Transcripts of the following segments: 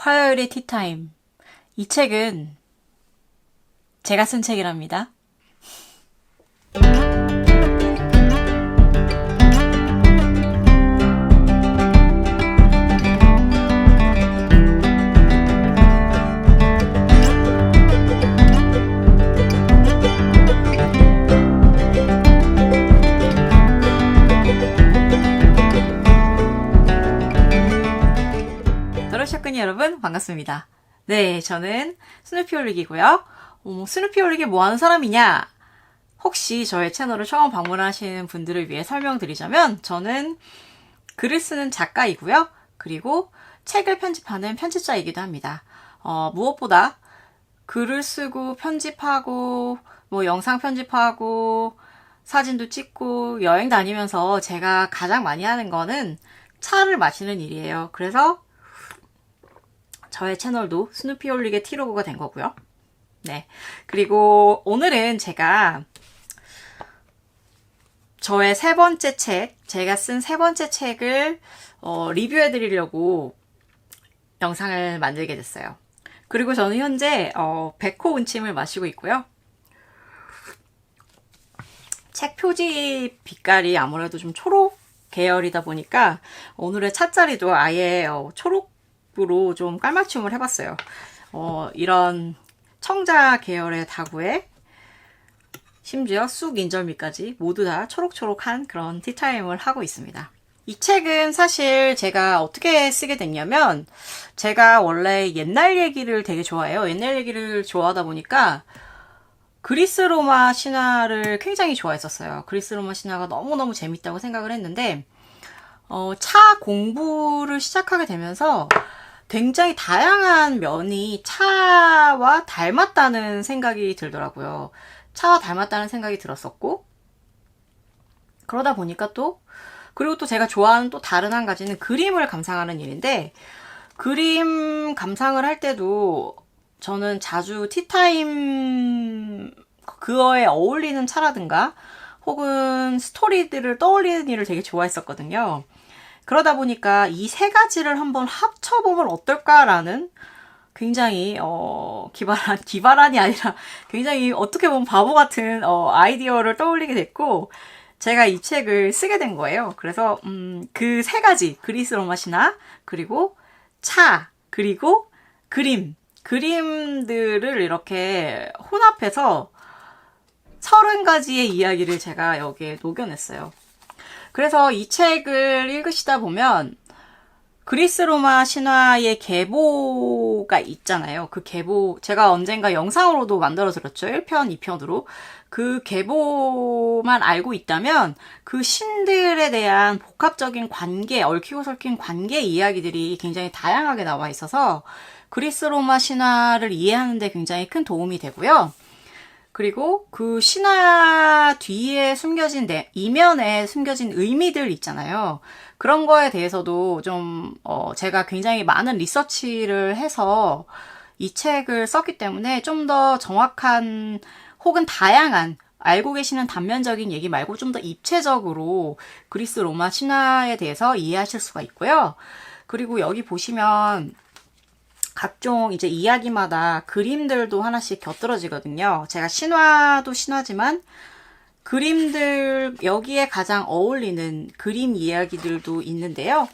화요일의 티타임. 이 책은 제가 쓴 책이랍니다. 여러분, 여러분 반갑습니다. 네, 저는 스누피올릭이고요. 스누피올릭이 뭐 하는 사람이냐? 혹시 저의 채널을 처음 방문하시는 분들을 위해 설명드리자면 저는 글을 쓰는 작가이고요. 그리고 책을 편집하는 편집자이기도 합니다. 무엇보다 글을 쓰고 편집하고 뭐 영상 편집하고 사진도 찍고 여행 다니면서 제가 가장 많이 하는 거는 차를 마시는 일이에요. 그래서 저의 채널도 스누피올릭의 티로그가 된 거고요. 네. 그리고 오늘은 제가 저의 세 번째 책, 제가 쓴 세 번째 책을 리뷰해 드리려고 영상을 만들게 됐어요. 그리고 저는 현재 백호 은침을 마시고 있고요. 책 표지 빛깔이 아무래도 좀 초록 계열이다 보니까 오늘의 찻자리도 아예 초록으로 좀 깔맞춤을 해봤어요. 이런 청자 계열의 다구에 심지어 쑥 인절미까지 모두 다 초록초록한 그런 티타임을 하고 있습니다. 이 책은 사실 제가 어떻게 쓰게 됐냐면 제가 원래 옛날 얘기를 되게 좋아해요. 옛날 얘기를 좋아하다 보니까 그리스 로마 신화를 굉장히 좋아했었어요. 그리스 로마 신화가 너무너무 재밌다고 생각을 했는데 차 공부를 시작하게 되면서 굉장히 다양한 면이 차와 닮았다는 생각이 들더라고요. 차와 닮았다는 생각이 들었었고 그러다 보니까 그리고 또 제가 좋아하는 또 다른 한 가지는 그림을 감상하는 일인데 그림 감상을 할 때도 저는 자주 티타임 그거에 어울리는 차라든가 혹은 스토리들을 떠올리는 일을 되게 좋아했었거든요. 그러다 보니까 이 세 가지를 한번 합쳐보면 어떨까라는 굉장히 기발한이 아니라 굉장히 어떻게 보면 바보 같은 아이디어를 떠올리게 됐고 제가 이 책을 쓰게 된 거예요. 그래서 그 세 가지 그리스 로마 신화 그리고 차 그리고 그림들을 이렇게 혼합해서 30가지의 이야기를 제가 여기에 녹여냈어요. 그래서 이 책을 읽으시다 보면 그리스 로마 신화의 계보가 있잖아요. 그 계보 제가 언젠가 영상으로도 만들어드렸죠. 1편, 2편으로. 그 계보만 알고 있다면 그 신들에 대한 복합적인 관계, 얽히고 설킨 관계 이야기들이 굉장히 다양하게 나와 있어서 그리스 로마 신화를 이해하는 데 굉장히 큰 도움이 되고요. 그리고 그 신화 뒤에 숨겨진 이면에 숨겨진 의미들 있잖아요. 그런 거에 대해서도 좀 제가 굉장히 많은 리서치를 해서 이 책을 썼기 때문에 좀 더 정확한 혹은 다양한 알고 계시는 단면적인 얘기 말고 좀 더 입체적으로 그리스 로마 신화에 대해서 이해하실 수가 있고요. 그리고 여기 보시면 각종 이제 이야기마다 그림들도 하나씩 곁들어지거든요. 제가 신화도 신화지만 그림들 여기에 가장 어울리는 그림 이야기들도 있는데요.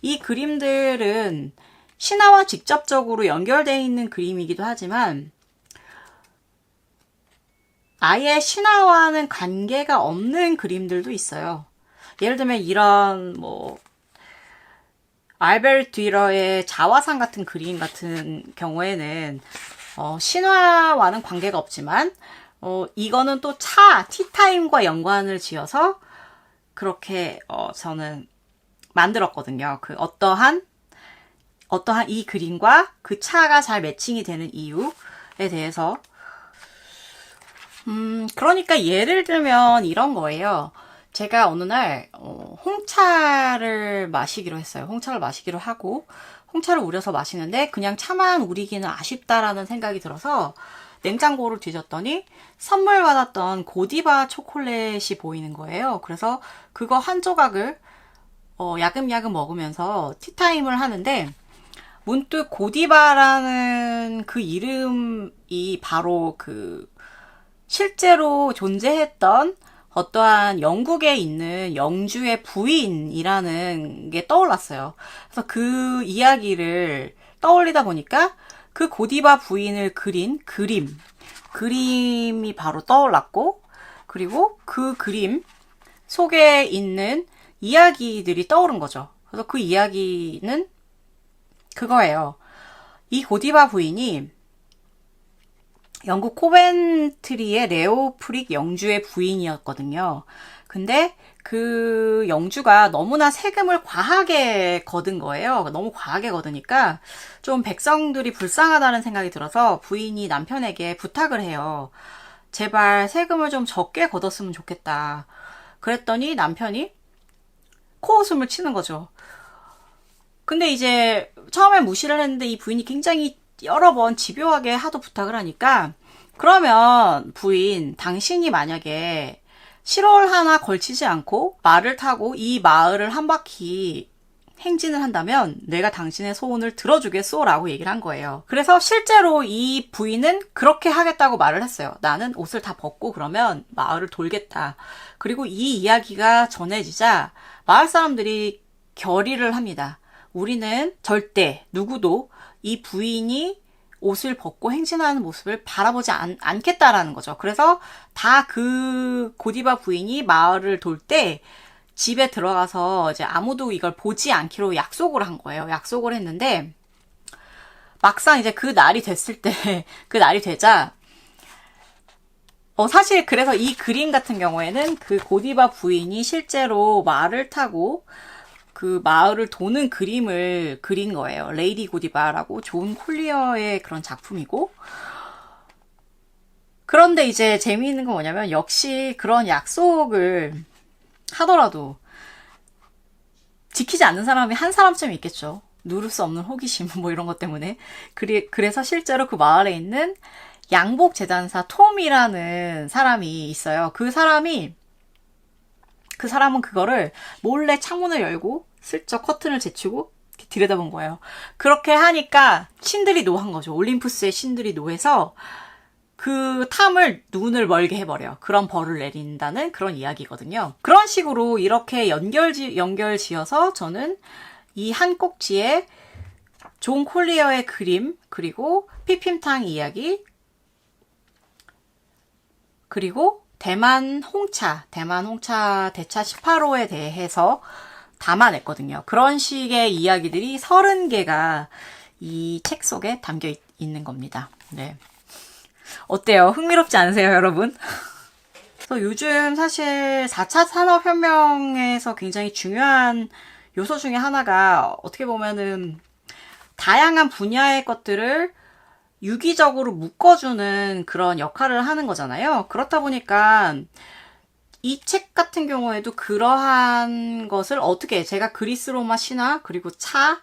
이 그림들은 신화와 직접적으로 연결되어 있는 그림이기도 하지만 아예 신화와는 관계가 없는 그림들도 있어요. 예를 들면 이런 알베르 듀러의 자화상 같은 그림 같은 경우에는 신화와는 관계가 없지만 이거는 또 티타임과 연관을 지어서 그렇게 저는 만들었거든요. 그 어떠한 이 그림과 그 차가 잘 매칭이 되는 이유에 대해서 그러니까 예를 들면 이런 거예요. 제가 어느 날 홍차를 마시기로 했어요. 홍차를 마시기로 하고 홍차를 우려서 마시는데 그냥 차만 우리기는 아쉽다라는 생각이 들어서 냉장고를 뒤졌더니 선물 받았던 고디바 초콜릿이 보이는 거예요. 그래서 그거 한 조각을 야금야금 먹으면서 티타임을 하는데 문득 고디바라는 그 이름이 바로 그 실제로 존재했던 어떠한 영국에 있는 영주의 부인이라는 게 떠올랐어요. 그래서 그 이야기를 떠올리다 보니까 그 고디바 부인을 그린 그림이 바로 떠올랐고, 그리고 그 그림 속에 있는 이야기들이 떠오른 거죠. 그래서 그 이야기는 그거예요. 이 고디바 부인이 영국 코벤트리의 레오프릭 영주의 부인이었거든요. 근데 그 영주가 너무나 세금을 과하게 거둔 거예요. 너무 과하게 거두니까 좀 백성들이 불쌍하다는 생각이 들어서 부인이 남편에게 부탁을 해요. 제발 세금을 좀 적게 걷었으면 좋겠다. 그랬더니 남편이 코웃음을 치는 거죠. 근데 이제 처음엔 무시를 했는데 이 부인이 굉장히 여러 번 집요하게 하도 부탁을 하니까, 그러면 부인, 당신이 만약에 7월 하나 걸치지 않고 말을 타고 이 마을을 한 바퀴 행진을 한다면 내가 당신의 소원을 들어주겠소 라고 얘기를 한 거예요. 그래서 실제로 이 부인은 그렇게 하겠다고 말을 했어요. 나는 옷을 다 벗고 그러면 마을을 돌겠다. 그리고 이 이야기가 전해지자 마을 사람들이 결의를 합니다. 우리는 절대 누구도 이 부인이 옷을 벗고 행진하는 모습을 바라보지 않겠다라는 거죠. 그래서 다 그 고디바 부인이 마을을 돌 때 집에 들어가서 이제 아무도 이걸 보지 않기로 약속을 한 거예요. 약속을 했는데 막상 이제 그 날이 됐을 때, 그 날이 되자 사실 그래서 이 그림 같은 경우에는 그 고디바 부인이 실제로 말을 타고 그 마을을 도는 그림을 그린 거예요. 레이디 고디바라고 존 콜리어의 그런 작품이고, 그런데 이제 재미있는 건 뭐냐면 역시 그런 약속을 하더라도 지키지 않는 사람이 한 사람쯤 있겠죠. 누를 수 없는 호기심 뭐 이런 것 때문에. 그래서 실제로 그 마을에 있는 양복 재단사 톰이라는 사람이 있어요. 그 사람은 그거를 몰래 창문을 열고 슬쩍 커튼을 제치고 들여다본 거예요. 그렇게 하니까 신들이 노한 거죠. 올림푸스의 신들이 노해서 그 탐을 눈을 멀게 해버려. 그런 벌을 내린다는 그런 이야기거든요. 그런 식으로 이렇게 연결지어서 저는 이 한 꼭지에 존 콜리어의 그림, 그리고 피핌탕 이야기, 그리고 대만 홍차 대차 18호에 대해서 담아냈거든요. 그런 식의 이야기들이 30개가 이 책 속에 담겨 있는 겁니다. 네. 어때요? 흥미롭지 않으세요, 여러분? 그래서 요즘 사실 4차 산업혁명에서 굉장히 중요한 요소 중에 하나가 어떻게 보면은 다양한 분야의 것들을 유기적으로 묶어주는 그런 역할을 하는 거잖아요. 그렇다 보니까 이 책 같은 경우에도 그러한 것을 어떻게, 제가 그리스 로마 신화 그리고 차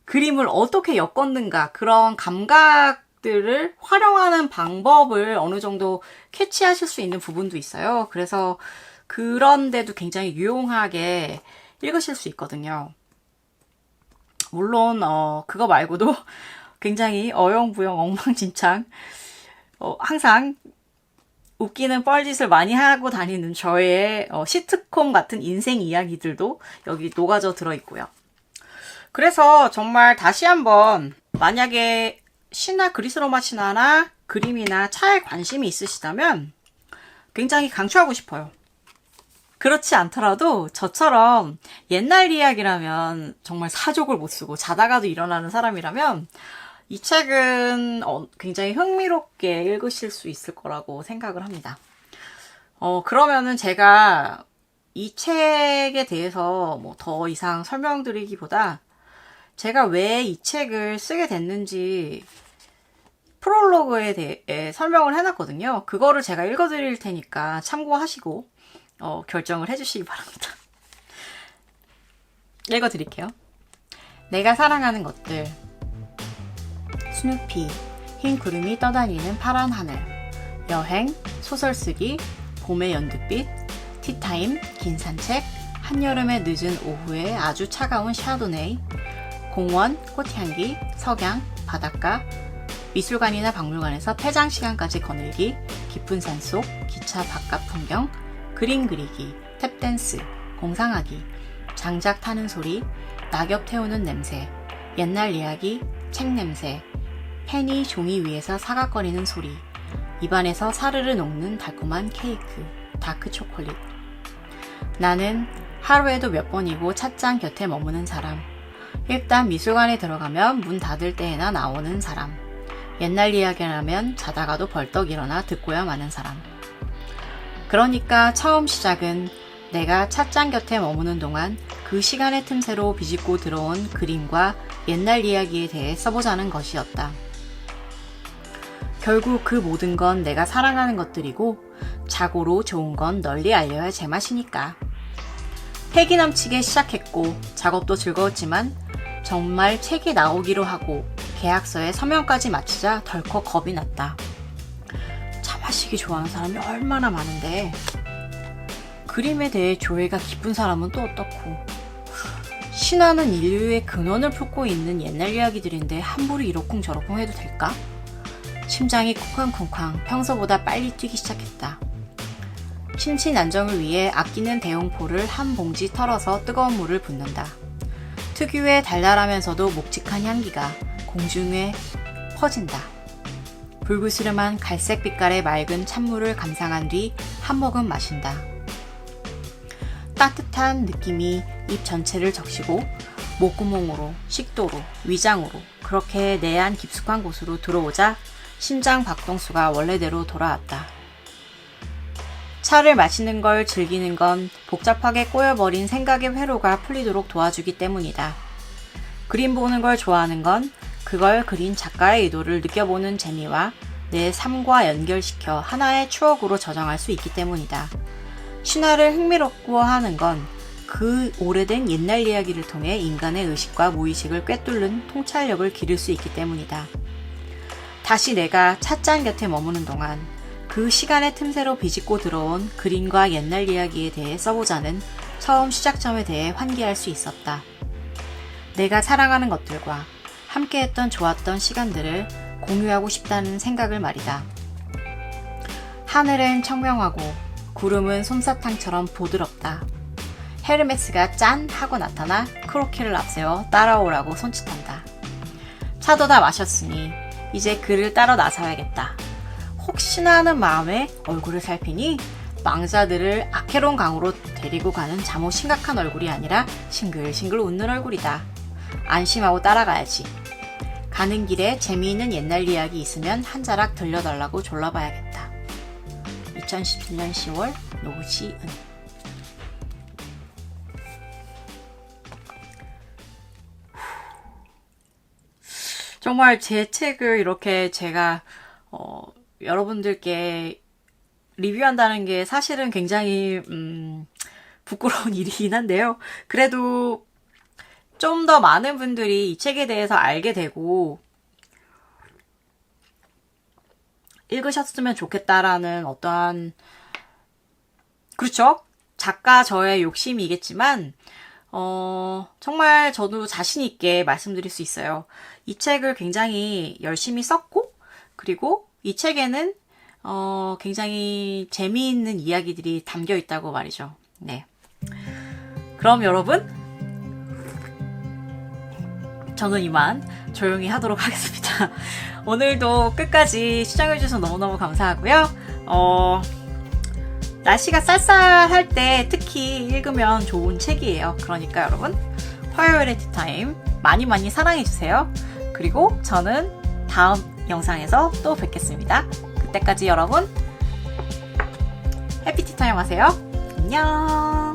그림을 어떻게 엮었는가, 그런 감각들을 활용하는 방법을 어느 정도 캐치하실 수 있는 부분도 있어요. 그래서 그런데도 굉장히 유용하게 읽으실 수 있거든요. 물론 그거 말고도 굉장히 어영부영 엉망진창 항상 웃기는 뻘짓을 많이 하고 다니는 저의 시트콤 같은 인생 이야기들도 여기 녹아져 들어있고요. 그래서 정말 다시 한번 만약에 신화, 그리스 로마 신화나 그림이나 차에 관심이 있으시다면 굉장히 강추하고 싶어요. 그렇지 않더라도 저처럼 옛날 이야기라면 정말 사족을 못 쓰고 자다가도 일어나는 사람이라면 이 책은 굉장히 흥미롭게 읽으실 수 있을 거라고 생각을 합니다. 그러면은 제가 이 책에 대해서 뭐 더 이상 설명드리기보다 제가 왜 이 책을 쓰게 됐는지 프롤로그에 대해 설명을 해놨거든요. 그거를 제가 읽어드릴 테니까 참고하시고 결정을 해주시기 바랍니다. 읽어드릴게요. 내가 사랑하는 것들. 스누피, 흰 구름이 떠다니는 파란 하늘, 여행, 소설 쓰기, 봄의 연두빛, 티타임, 긴 산책, 한여름의 늦은 오후에 아주 차가운 샤도네이, 공원, 꽃향기, 석양, 바닷가, 미술관이나 박물관에서 폐장 시간까지 거닐기, 깊은 산속, 기차 바깥 풍경, 그림 그리기, 탭댄스, 공상하기, 장작 타는 소리, 낙엽 태우는 냄새, 옛날 이야기, 책 냄새, 펜이 종이 위에서 사각거리는 소리, 입안에서 사르르 녹는 달콤한 케이크, 다크 초콜릿. 나는 하루에도 몇 번이고 찻잔 곁에 머무는 사람. 일단 미술관에 들어가면 문 닫을 때에나 나오는 사람. 옛날 이야기라면 자다가도 벌떡 일어나 듣고야 마는 사람. 그러니까 처음 시작은 내가 찻잔 곁에 머무는 동안 그 시간의 틈새로 비집고 들어온 그림과 옛날 이야기에 대해 써보자는 것이었다. 결국 그 모든 건 내가 사랑하는 것들이고 자고로 좋은 건 널리 알려야 제맛이니까. 패기 넘치게 시작했고 작업도 즐거웠지만 정말 책이 나오기로 하고 계약서에 서명까지 마치자 덜컥 겁이 났다. 차 마시기 좋아하는 사람이 얼마나 많은데 그림에 대해 조예가 깊은 사람은 또 어떻고. 신화는 인류의 근원을 품고 있는 옛날 이야기들인데 함부로 이러쿵저러쿵 해도 될까? 심장이 쿵쾅쿵쾅 평소보다 빨리 뛰기 시작했다. 심신 안정을 위해 아끼는 대용포를 한 봉지 털어서 뜨거운 물을 붓는다. 특유의 달달하면서도 묵직한 향기가 공중에 퍼진다. 불그스름한 갈색 빛깔의 맑은 찬물을 감상한 뒤 한 모금 마신다. 따뜻한 느낌이 입 전체를 적시고 목구멍으로, 식도로, 위장으로 그렇게 내안 깊숙한 곳으로 들어오자 심장 박동수가 원래대로 돌아왔다. 차를 마시는 걸 즐기는 건 복잡하게 꼬여버린 생각의 회로가 풀리도록 도와주기 때문이다. 그림 보는 걸 좋아하는 건 그걸 그린 작가의 의도를 느껴보는 재미와 내 삶과 연결시켜 하나의 추억으로 저장할 수 있기 때문이다. 신화를 흥미롭고하는 건 그 오래된 옛날 이야기를 통해 인간의 의식과 무의식을 꿰뚫는 통찰력을 기를 수 있기 때문이다. 다시 내가 찻잔 곁에 머무는 동안 그 시간의 틈새로 비집고 들어온 그림과 옛날 이야기에 대해 써보자는 처음 시작점에 대해 환기할 수 있었다. 내가 사랑하는 것들과 함께했던 좋았던 시간들을 공유하고 싶다는 생각을 말이다. 하늘은 청명하고 구름은 솜사탕처럼 보드럽다. 헤르메스가 짠! 하고 나타나 크로키를 앞세워 따라오라고 손짓한다. 차도 다 마셨으니 이제 그를 따라 나서야겠다. 혹시나 하는 마음에 얼굴을 살피니 망자들을 아케론 강으로 데리고 가는 잠옷 심각한 얼굴이 아니라 싱글싱글 웃는 얼굴이다. 안심하고 따라가야지. 가는 길에 재미있는 옛날 이야기 있으면 한 자락 들려달라고 졸라봐야겠다. 2017년 10월 노지은. 정말 제 책을 이렇게 제가 여러분들께 리뷰한다는 게 사실은 굉장히 부끄러운 일이긴 한데요. 그래도 좀 더 많은 분들이 이 책에 대해서 알게 되고 읽으셨으면 좋겠다라는 어떠한, 그렇죠? 작가 저의 욕심이겠지만 정말 저도 자신 있게 말씀드릴 수 있어요. 이 책을 굉장히 열심히 썼고, 그리고 이 책에는 굉장히 재미있는 이야기들이 담겨 있다고 말이죠. 네. 그럼 여러분, 저는 이만 조용히 하도록 하겠습니다. 오늘도 끝까지 시청해주셔서 너무너무 감사하고요. 날씨가 쌀쌀할 때 특히 읽으면 좋은 책이에요. 그러니까 여러분, 화요일의 티타임 많이 많이 사랑해주세요. 그리고 저는 다음 영상에서 또 뵙겠습니다. 그때까지 여러분, 해피 티타임 하세요. 안녕.